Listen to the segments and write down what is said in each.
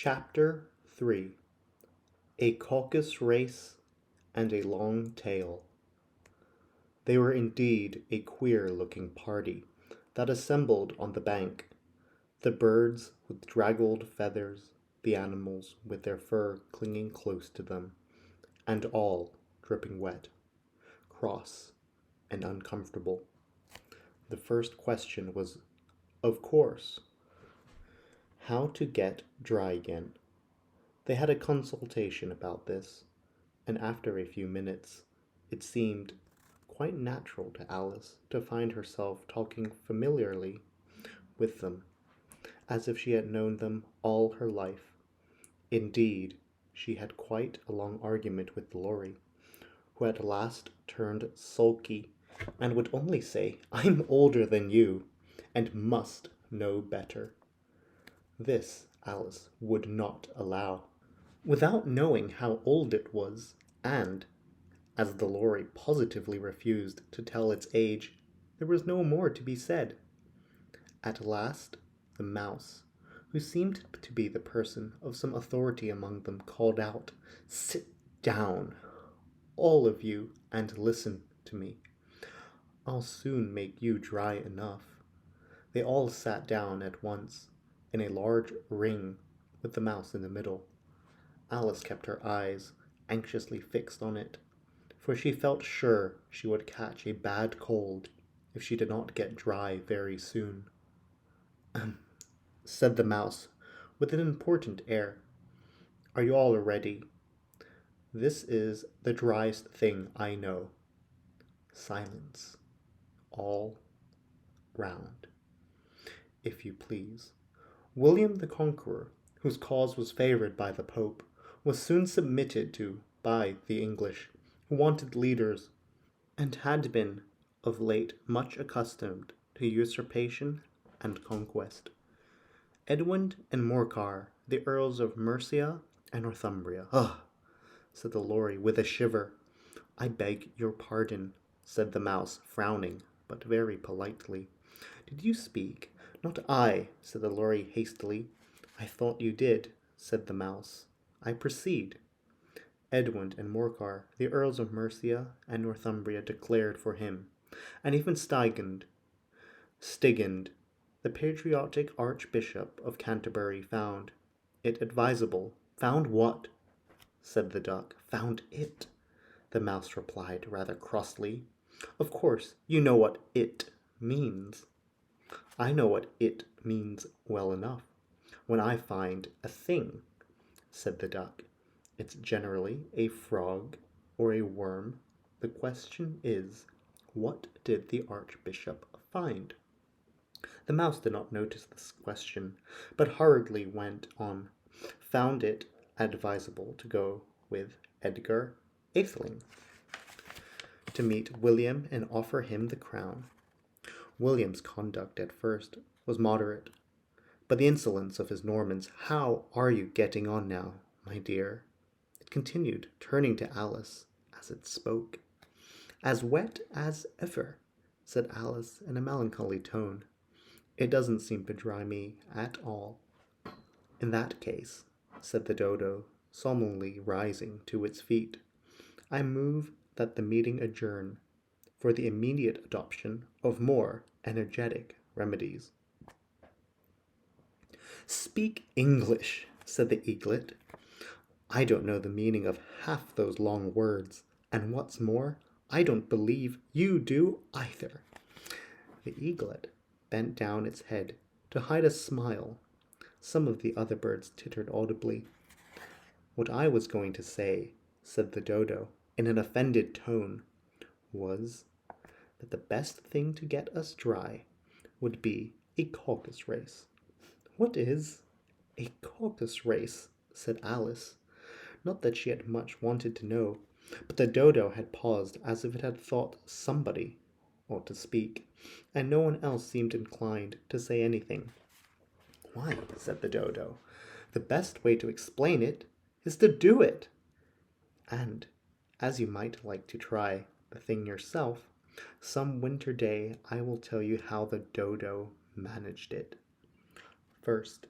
Chapter 3. A Caucus-Race and a Long Tale. They were indeed a queer-looking party that assembled on the bank, the birds with draggled feathers, the animals with their fur clinging close to them, and all dripping wet, cross, and uncomfortable. The first question was, of course, how to get dry again. They had a consultation about this, and after a few minutes, it seemed quite natural to Alice to find herself talking familiarly with them, as if she had known them all her life. Indeed, she had quite a long argument with Laurie, who at last turned sulky and would only say, "I'm older than you, and must know better." This Alice would not allow. Without knowing how old it was, and as the lorry positively refused to tell its age, there was no more to be said. At last, the mouse, who seemed to be the person of some authority among them, called out, "Sit down, all of you, and listen to me. I'll soon make you dry enough." They all sat down at once, in a large ring, with the mouse in the middle. Alice kept her eyes anxiously fixed on it, for she felt sure she would catch a bad cold if she did not get dry very soon. Said the mouse, with an important air. "Are you all ready? This is the driest thing I know." Silence all round. "If you please." William the Conqueror, whose cause was favoured by the Pope, was soon submitted to by the English, who wanted leaders, and had been of late much accustomed to usurpation and conquest. Edmund and Morcar, the Earls of Mercia and Northumbria. "Ugh!" said the lorry with a shiver. "I beg your pardon," said the mouse, frowning, but very politely. "Did you speak?" "Not I," said the lorry hastily. "I thought you did," said the mouse. "I proceed." Edmund and Morcar, the Earls of Mercia and Northumbria, declared for him, and even Stigand, the patriotic Archbishop of Canterbury, found it advisable. "Found what?" said the duck. "Found it," the mouse replied rather crossly. "Of course, you know what it means." "I know what it means well enough. When I find a thing," said the duck, "it's generally a frog or a worm. The question is, what did the Archbishop find?" The mouse did not notice this question, but hurriedly went on. "Found it advisable to go with Edgar Atheling to meet William and offer him the crown." William's conduct at first was moderate, but the insolence of his Normans— "How are you getting on now, my dear?" it continued, turning to Alice as it spoke. "As wet as ever," said Alice in a melancholy tone. "It doesn't seem to dry me at all." "In that case," said the dodo, solemnly rising to its feet, "I move that the meeting adjourn for the immediate adoption of more energetic remedies." "Speak English," said the eaglet. "I don't know the meaning of half those long words, and what's more, I don't believe you do either." The eaglet bent down its head to hide a smile. Some of the other birds tittered audibly. "What I was going to say," said the dodo, in an offended tone, "was that the best thing to get us dry would be a caucus race." "What is a caucus race?" said Alice. Not that she had much wanted to know, but the dodo had paused as if it had thought somebody ought to speak, and no one else seemed inclined to say anything. "Why," said the dodo, "the best way to explain it is to do it. And as you might like to try the thing yourself, some winter day I will tell you how the dodo managed it. First,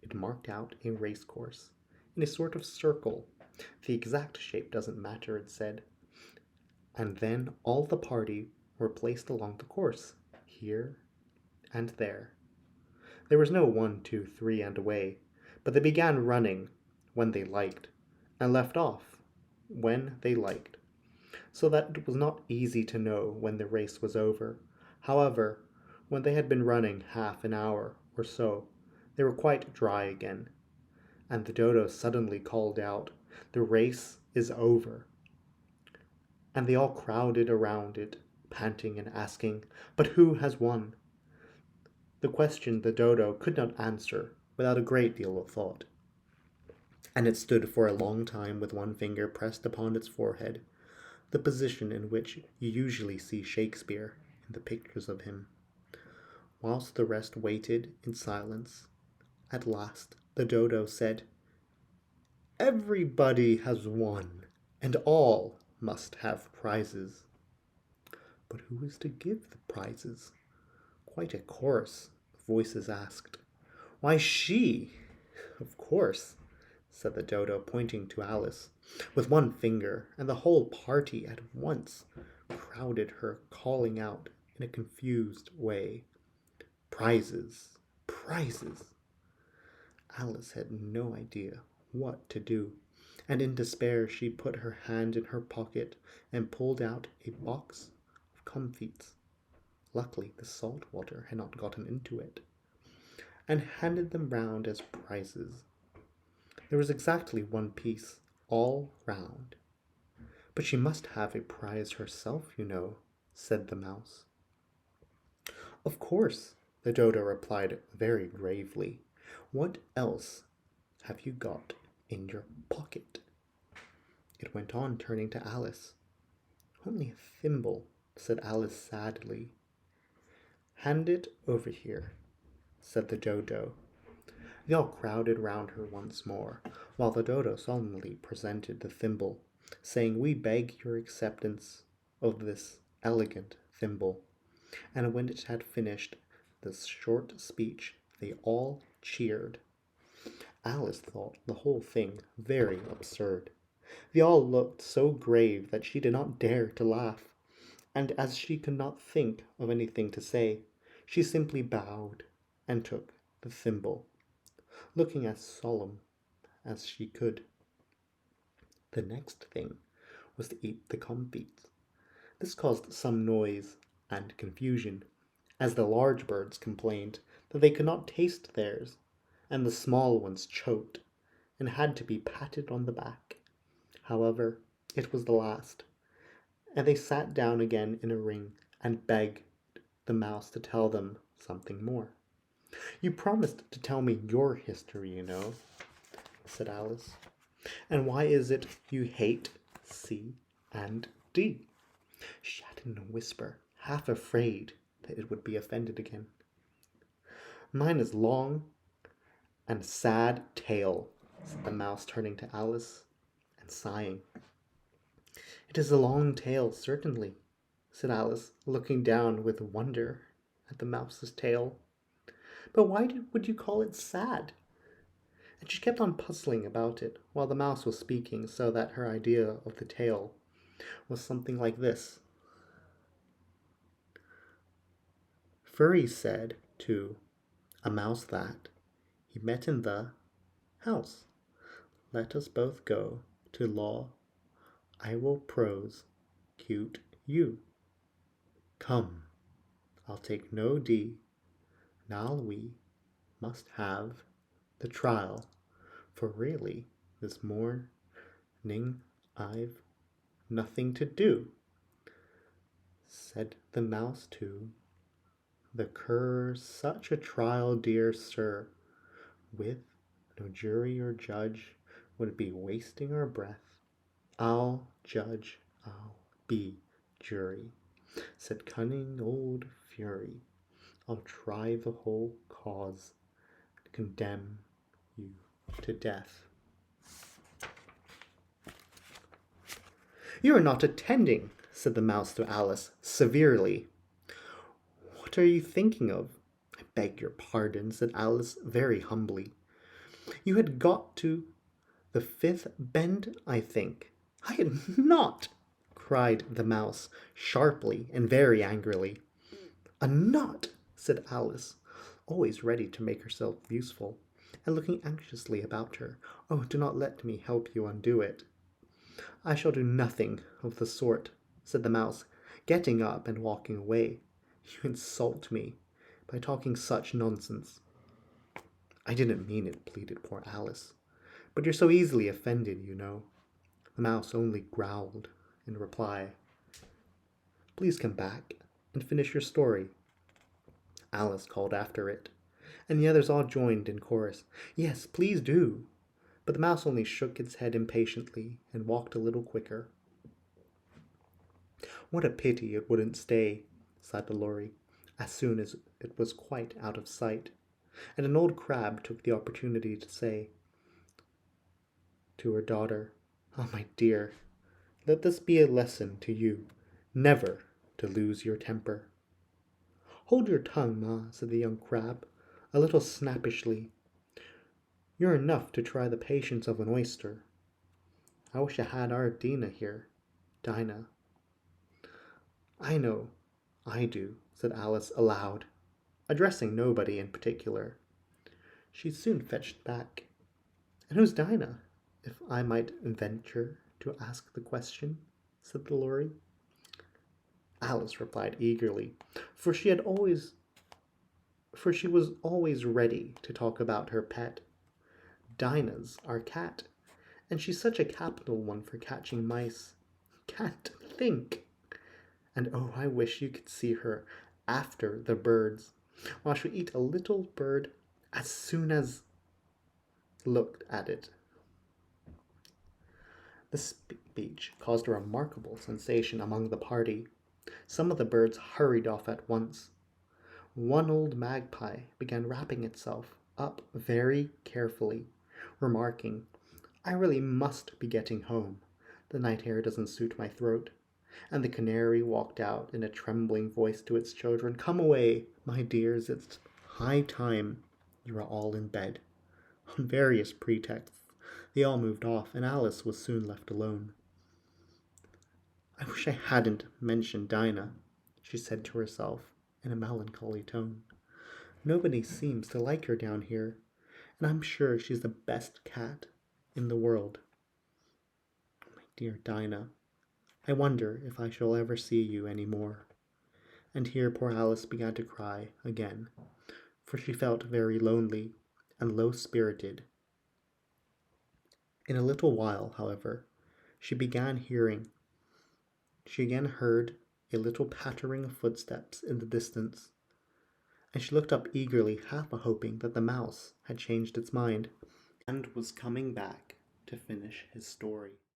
It marked out a race course in a sort of circle. The exact shape doesn't matter, it said. And then all the party were placed along the course, here and there. There was no 1, 2, 3 and away, but they began running when they liked, and left off when they liked, so that it was not easy to know when the race was over. However, when they had been running half an hour or so, they were quite dry again, and the dodo suddenly called out, "The race is over." And they all crowded around it, panting and asking, "But who has won?" The question the dodo could not answer without a great deal of thought, and it stood for a long time with one finger pressed upon its forehead, the position in which you usually see Shakespeare in the pictures of him, whilst the rest waited in silence. At last the dodo said, "Everybody has won, and all must have prizes." "But who is to give the prizes?" Quite a chorus of voices asked. "Why, she, of course," said the dodo, pointing to Alice with one finger, and the whole party at once crowded her, calling out in a confused way, "Prizes, prizes." Alice had no idea what to do, and in despair she put her hand in her pocket and pulled out a box of comfits. Luckily the salt water had not gotten into it, and handed them round as prizes. There was exactly one piece all round. "But she must have a prize herself, you know," said the mouse. "Of course," the dodo replied very gravely. "What else have you got in your pocket?" It went on, turning to Alice. "Only a thimble," said Alice sadly. "Hand it over here," said the dodo. They all crowded round her once more, while the dodo solemnly presented the thimble, saying, "We beg your acceptance of this elegant thimble." And when it had finished this short speech, they all cheered. Alice thought the whole thing very absurd. They all looked so grave that she did not dare to laugh, and as she could not think of anything to say, she simply bowed and took the thimble, looking as solemn as she could. The next thing was to eat the comfits. This caused some noise and confusion, as the large birds complained that they could not taste theirs, and the small ones choked and had to be patted on the back. However, it was the last, and they sat down again in a ring and begged the mouse to tell them something more. "You promised to tell me your history, you know," said Alice. "And why is it you hate C and D?" She added in a whisper, half afraid that it would be offended again. "Mine is long and sad tail," said the mouse, turning to Alice and sighing. "It is a long tail, certainly," said Alice, looking down with wonder at the mouse's tail. "But why would you call it sad?" And she kept on puzzling about it while the mouse was speaking, so that her idea of the tale was something like this. Furry said to a mouse that he met in the house, "Let us both go to law. I will prosecute you. Come, I'll take no D. Now we must have the trial, for really this morning I've nothing to do." Said the mouse to the cur, "Such a trial, dear sir, with no jury or judge, would be wasting our breath." "I'll judge, I'll be jury," said cunning old Fury. "I'll try the whole cause, and condemn you to death." "You are not attending," said the mouse to Alice, severely. "What are you thinking of?" "I beg your pardon," said Alice very humbly. You had got to the fifth bend, I think. I had not, cried the mouse, sharply and very angrily. A knot, said Alice, always ready to make herself useful, and looking anxiously about her. Oh, do not let me help you undo it. I shall do nothing of the sort, said the mouse, getting up and walking away. You insult me by talking such nonsense. I didn't mean it, pleaded poor Alice. But you're so easily offended, you know. The mouse only growled in reply. Please come back and finish your story. Alice called after it, and the others all joined in chorus. Yes, please do. But the mouse only shook its head impatiently and walked a little quicker. What a pity it wouldn't stay, sighed the Lory, as soon as it was quite out of sight. And an old crab took the opportunity to say to her daughter, "Ah, my dear, let this be a lesson to you, never to lose your temper." "Hold your tongue, Ma," said the young crab, a little snappishly. "You're enough to try the patience of an oyster. I wish I had our Dinah here, Dinah." "I know, I do," said Alice aloud, addressing nobody in particular. She soon fetched back. "And who's Dinah, if I might venture to ask the question?" said the Lory. Alice replied eagerly, for she was always ready to talk about her pet. "Dinah's our cat, and she's such a capital one for catching mice. Can't think! And oh, I wish you could see her after the birds, while she eat a little bird as soon as looked at it." The speech caused a remarkable sensation among the party. Some of the birds hurried off at once. One old magpie began wrapping itself up very carefully, remarking, "I really must be getting home. The night air doesn't suit my throat." And the canary walked out in a trembling voice to its children, "Come away, my dears, it's high time you are all in bed." On various pretexts, they all moved off, and Alice was soon left alone. "I wish I hadn't mentioned Dinah," she said to herself in a melancholy tone. "Nobody seems to like her down here, and I'm sure she's the best cat in the world. My dear Dinah, I wonder if I shall ever see you any more." And here poor Alice began to cry again, for she felt very lonely and low-spirited. In a little while, however, she again heard a little pattering of footsteps in the distance, and she looked up eagerly, half hoping that the mouse had changed its mind and was coming back to finish his story.